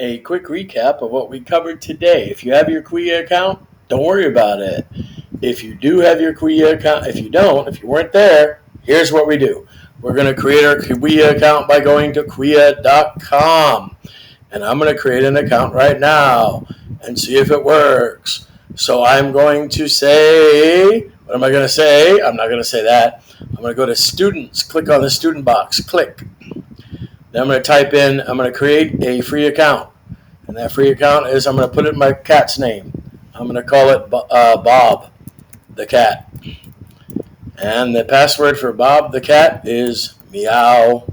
A quick recap of what we covered today. If you have your Quia account, don't worry about it. If you do have your Quia account, if you don't, if you weren't there, here's what we do. We're going to create our Quia account by going to quia.com. And I'm going to create an account right now and see if it works. So I'm going to say, what am I going to say? I'm not going to say that. I'm going to go to students, click on the student box, click. Then I'm going to type in, I'm going to create a free account. And that free account is, I'm going to put in my cat's name. I'm going to call it Bob the cat. And the password for Bob the cat is meow,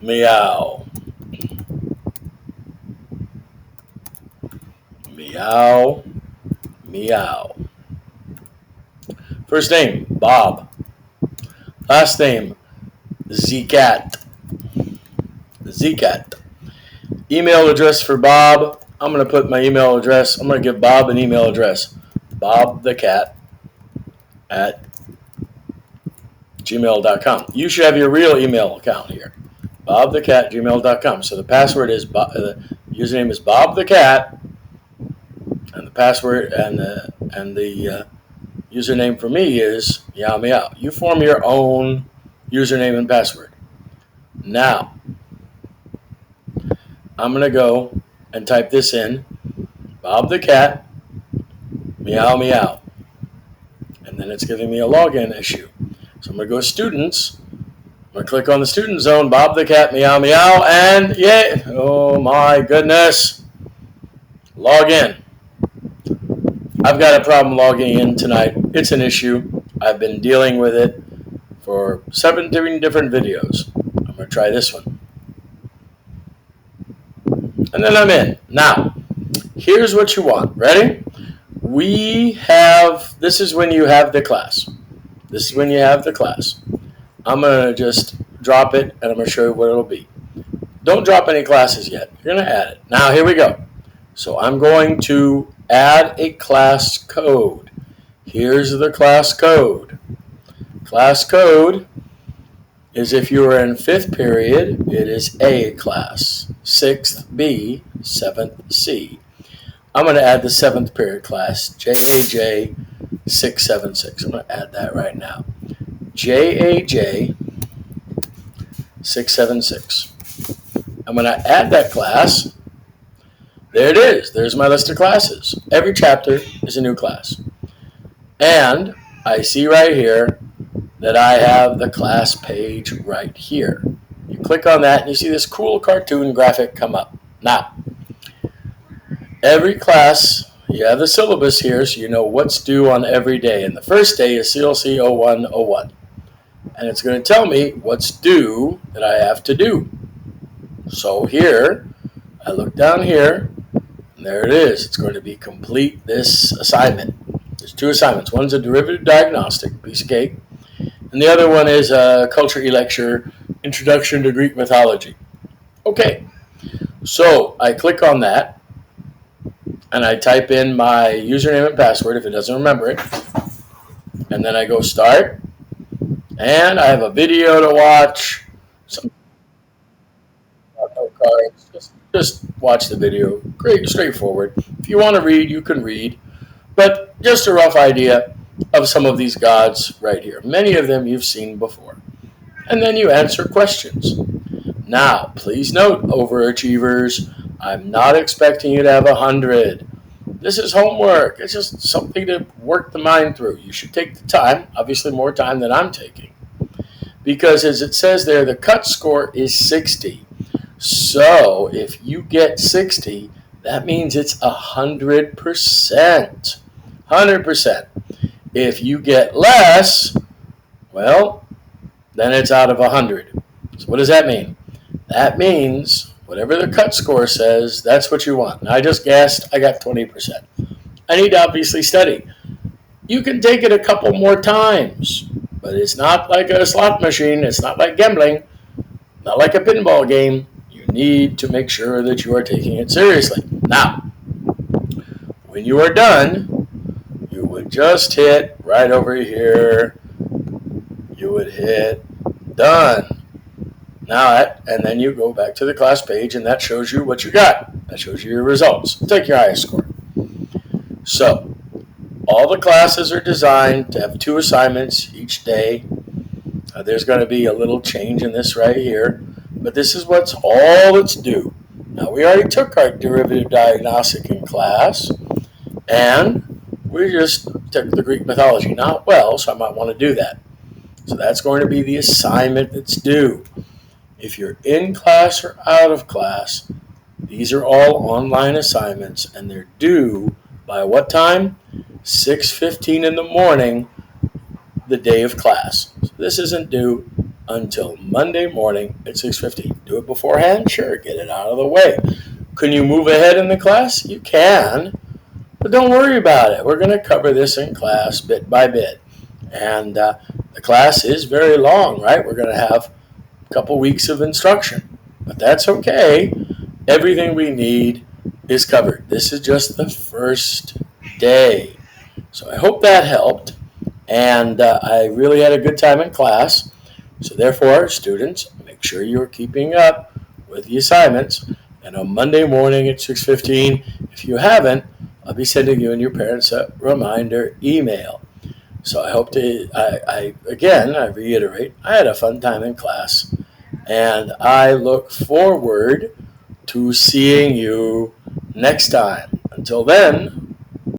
meow. Meow, meow. First name, Bob. Last name, Zcat. Zcat. Email address for Bob. I'm going to put my email address. I'm going to give Bob an email address. BobTheCat at gmail.com. You should have your real email account here. BobTheCat@gmail.com. So the password is the username is BobTheCat, and the password and the username for me is meow meow. You form your own username and password. Now, I'm going to go and type this in, Bob the cat, meow meow. And then it's giving me a login issue. So I'm going to go students. I'm going to click on the student zone, Bob the cat, meow meow, and yay! Oh my goodness. Log in. I've got a problem logging in tonight. It's an issue. I've been dealing with it for 17 different videos. I'm going to try this one. And then I'm in. Now, here's what you want. Ready? This is when you have the class. This is when you have the class. I'm going to just drop it, and I'm going to show you what it'll be. Don't drop any classes yet. You're going to add it. Now, here we go. So I'm going to add a class code. Here's the class code. Class code is if you are in 5th period, it is A class, 6th B, 7th C. I'm going to add the 7th period class, JAJ 676. I'm going to add that right now. JAJ 676. I'm going to add that class. There it is. There's my list of classes. Every chapter is a new class. And I see right here that I have the class page right here. You click on that and you see this cool cartoon graphic come up. Now, every class, you have the syllabus here so you know what's due on every day. And the first day is CLC 0101. And it's going to tell me what's due that I have to do. So here, I look down here, and there it is. It's going to be complete this assignment. There's 2 assignments. One's a derivative diagnostic, piece of cake. And the other one is a culture lecture, Introduction to Greek Mythology. Okay, so I click on that, and I type in my username and password if it doesn't remember it. And then I go start, and I have a video to watch. Some cards. Just watch the video. Great, straightforward. If you want to read, you can read. But just a rough idea of some of these gods right here. Many of them you've seen before. And then you answer questions. Now, please note, overachievers, I'm not expecting you to have 100. This is homework. It's just something to work the mind through. You should take the time, obviously more time than I'm taking. Because as it says there, the cut score is 60. So if you get 60, that means it's 100%. 100%. If you get less, well, then it's out of 100. So what does that mean? That means whatever the cut score says, that's what you want. Now, I just guessed I got 20%. I need to obviously study. You can take it a couple more times, but it's not like a slot machine. It's not like gambling, not like a pinball game. You need to make sure that you are taking it seriously. Now, when you are done, you would just hit right over here. You would hit done. Now, and then you go back to the class page, and that shows you what you got. That shows you your results. Take your highest score. So, all the classes are designed to have 2 assignments each day. There's going to be a little change in this right here, but this is what's all that's due. Now, we already took our derivative diagnostic in class, and we just took the Greek mythology. Not well, so I might want to do that. So that's going to be the assignment that's due. If you're in class or out of class, these are all online assignments, and they're due by what time? 6:15 in the morning, the day of class. So this isn't due until Monday morning at 6:15. Do it beforehand? Sure, get it out of the way. Can you move ahead in the class? You can, but don't worry about it. We're going to cover this in class bit by bit. And the class is very long, right? We're going to have a couple weeks of instruction, but that's okay. Everything we need is covered. This is just the first day. So I hope that helped. And I really had a good time in class. So therefore, students, make sure you're keeping up with the assignments. And on Monday morning at 6:15, if you haven't, I'll be sending you and your parents a reminder email. So I hope to, I reiterate, I had a fun time in class. And I look forward to seeing you next time. Until then,